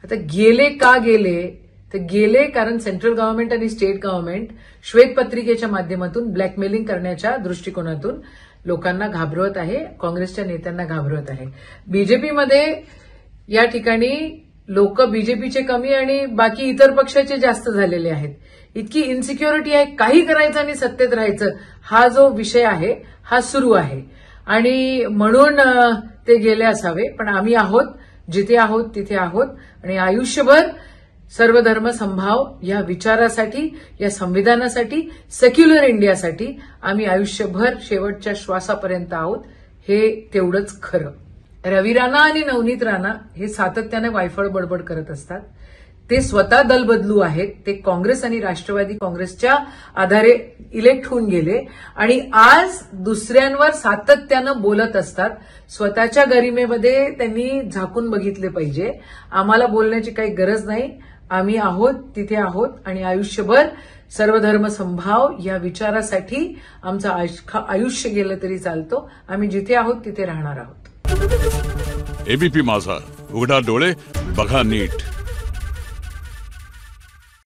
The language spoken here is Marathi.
आता गेले का गेले, तर गेले कारण सेंट्रल गव्हर्नमेंट आणि स्टेट गव्हर्नमेंट श्वेतपत्रिकेच्या माध्यमातून ब्लॅकमेलिंग करण्याच्या दृष्टिकोनातून लोकांना घाबरवत आहे, काँग्रेसच्या नेत्यांना घाबरवत आहे. बीजेपीमध्ये या ठिकाणी लोक बीजेपीचे कमी आणि बाकी इतर पक्षाचे जास्त झालेले आहेत. इतकी इन्सिक्युरिटी आहे, काही करायचं आणि सत्तेत राहायचं हा जो विषय आहे हा सुरू आहे आणि म्हणून ते गेले असावे. पण आम्ही आहोत, जिथे आहोत तिथे आहोत आणि आयुष्यभर सर्वधर्म समभाव या विचारासाठी, या संविधानासाठी, सेक्युलर इंडियासाठी आम्ही आयुष्यभर शेवटच्या श्वासापर्यंत आहोत. हे तेवढंच खरं. रवी राणा आणि नवनीत राणा हे सातत्याने वायफळ बडबड करत असतात. ते स्वतः दल बदलू आहेत. ते काँग्रेस आणि राष्ट्रवादी काँग्रेसच्या आधारे इलेक्ट होऊन गेले आणि आज दुसऱ्यांवर सातत्यानं बोलत असतात. स्वतःच्या गरिमेमध्ये त्यांनी झाकून बघितले पाहिजे. आम्हाला बोलण्याची काही गरज नाही. आम्ही आहोत तिथे आहोत आणि आयुष्यभर सर्वधर्म समभाव या विचारासाठी आमचं आयुष्य गेलं तरी चालतो. आम्ही जिथे आहोत तिथे राहणार आहोत. एबीपी माझा, उघडा डोळे बघा नीट.